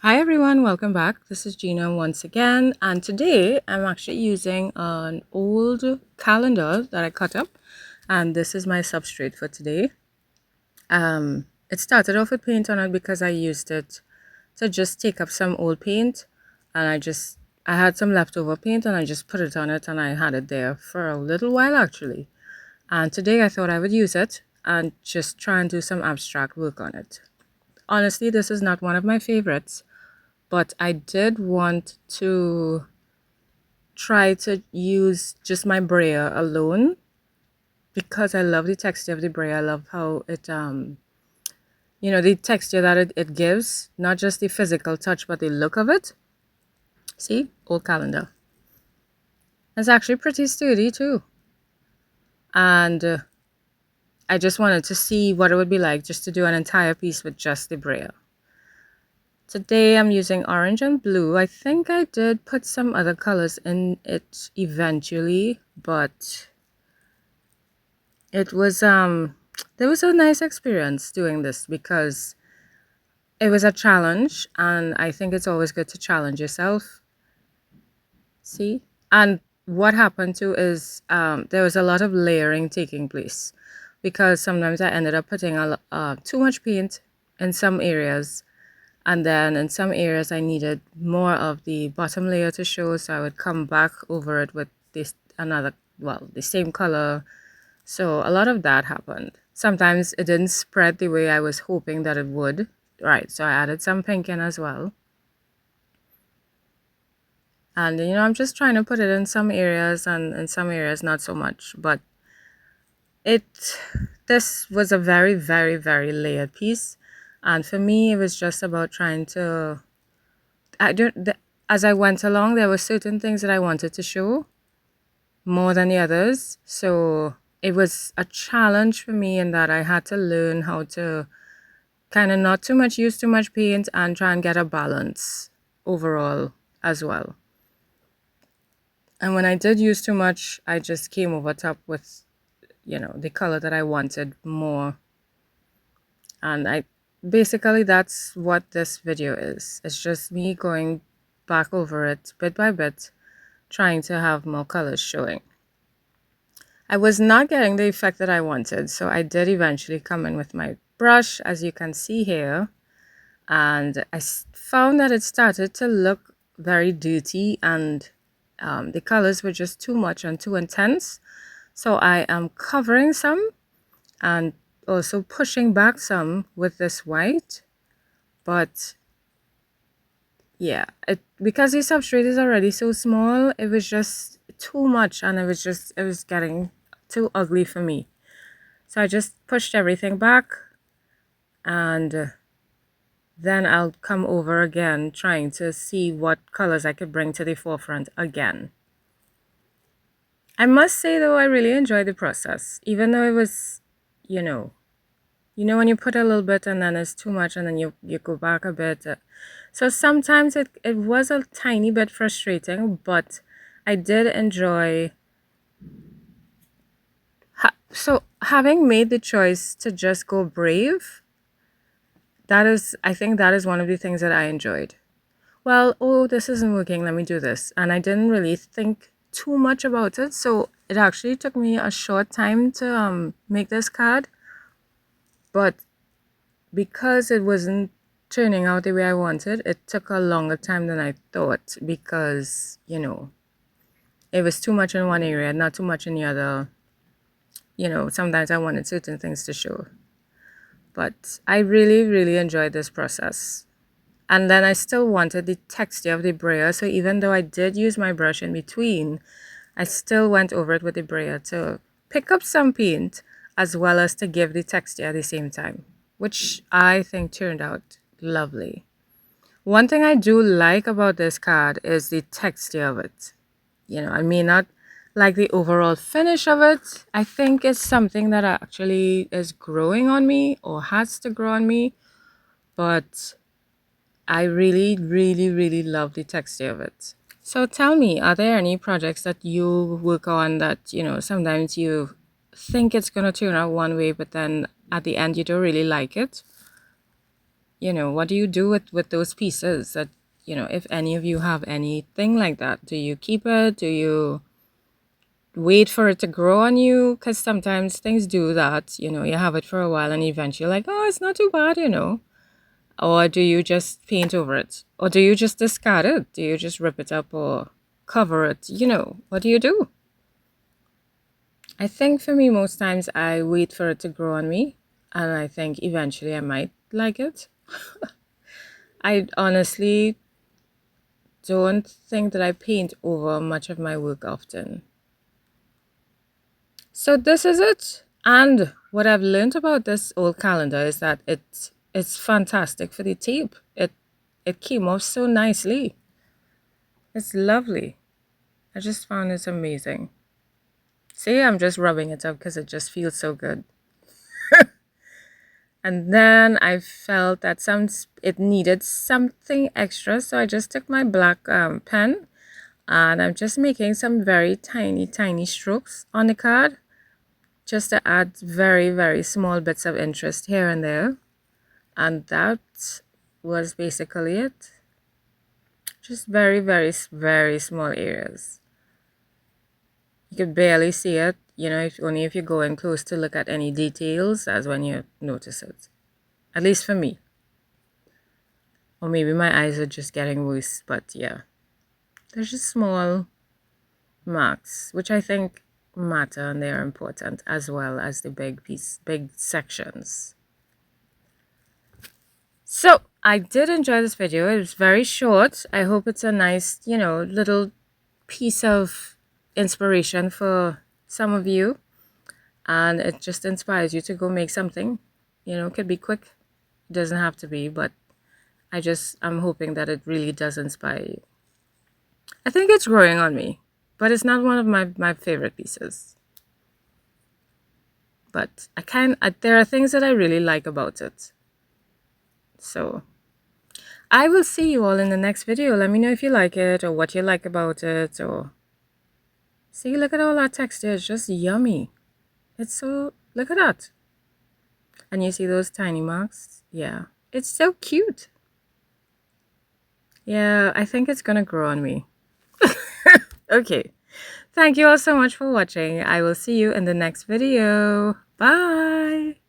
Hi everyone, welcome back. This is Gina once again, and today I'm actually using an old calendar that I cut up, and this is my substrate for today. It started off with paint on it because I used it to just take up some old paint, and I had some leftover paint and I just put it on it and I had it there for a little while actually. And today I thought I would use it and just try and do some abstract work on it. Honestly, this is not one of my favorites, but I did want to try to use just my brayer alone because I love the texture of the brayer. I love how the texture that it gives, not just the physical touch, but the look of it. See, old calendar. It's actually pretty sturdy too. And I just wanted to see what it would be like just to do an entire piece with just the brayer. Today I'm using orange and blue. I think I did put some other colors in it eventually, but it was there was a nice experience doing this because it was a challenge, and I think it's always good to challenge yourself. See? And what happened too is there was a lot of layering taking place because sometimes I ended up putting too much paint in some areas, and then in some areas I needed more of the bottom layer to show, so I would come back over it with the same color. So a lot of that happened. Sometimes it didn't spread the way I was hoping that it would. Right, so I added some pink in as well. And I'm just trying to put it in some areas and in some areas not so much. But it this was a very, very, very layered piece. And for me, it was just about trying to I don't the, as I went along, there were certain things that I wanted to show more than the others. So it was a challenge for me in that I had to learn how to kind of not too much use too much paint and try and get a balance overall as well. And when I did use too much, I just came over top with, the color that I wanted more. And basically that's what this video is. It's just me going back over it bit by bit, trying to have more colors showing. I was not getting the effect that I wanted, so I did eventually come in with my brush, as you can see here, and I found that it started to look very dirty, and the colors were just too much and too intense. So I am covering some and also pushing back some with this white, but yeah, because the substrate is already so small, it was just too much, and it was getting too ugly for me. So I just pushed everything back, and then I'll come over again trying to see what colors I could bring to the forefront again. I must say though, I really enjoyed the process, even though it was, you know, when you put a little bit and then it's too much and then you go back a bit. So sometimes it was a tiny bit frustrating, but I did enjoy. So having made the choice to just go brave, I think that is one of the things that I enjoyed. Well, oh, this isn't working, let me do this. And I didn't really think too much about it. So it actually took me a short time to make this card. But because it wasn't turning out the way I wanted, it took a longer time than I thought because, it was too much in one area, not too much in the other. Sometimes I wanted certain things to show. But I really, really enjoyed this process. And then I still wanted the texture of the brayer. So even though I did use my brush in between, I still went over it with the brayer to pick up some paint as well as to give the texture at the same time, which I think turned out lovely. One thing I do like about this card is the texture of it. I may not like the overall finish of it. I think it's something that actually is growing on me or has to grow on me, but I really, really, really love the texture of it. So tell me, are there any projects that you work on that, sometimes you think it's going to turn out one way, but then at the end you don't really like it? what do you do with those pieces that, if any of you have anything like that? Do you keep it? Do you wait for it to grow on you? Because sometimes things do that. You have it for a while and eventually you're like, oh, it's not too bad. Or do you just paint over it? Or do you just discard it? Do you just rip it up or cover it? What do you do? I think for me, most times I wait for it to grow on me, and I think eventually I might like it. I honestly don't think that I paint over much of my work often. So this is it. And what I've learned about this old calendar is that it's fantastic for the tape. It came off so nicely. It's lovely. I just found it amazing. See, I'm just rubbing it up because it just feels so good. And then I felt that it needed something extra, so I just took my black pen and I'm just making some very tiny, tiny strokes on the card just to add very, very small bits of interest here and there. And that was basically it. Just very, very, very small areas. You could barely see it, only if you go in close to look at any details, that's when you notice it. At least for me. Or maybe my eyes are just getting worse, but yeah. There's just small marks, which I think matter and they're important as well as the big sections. So I did enjoy this video. It was very short. I hope it's a nice, little piece of inspiration for some of you. And it just inspires you to go make something. It could be quick. It doesn't have to be, but I'm hoping that it really does inspire you. I think it's growing on me, but it's not one of my favorite pieces. But there are things that I really like about it. So I will see you all in the next video. Let me know if you like it or what you like about it. Or see, look at all that texture. It's just yummy. Look at that. And you see those tiny marks? Yeah, it's so cute. Yeah, I think it's gonna grow on me. Okay. Thank you all so much for watching. I will see you in the next video. Bye.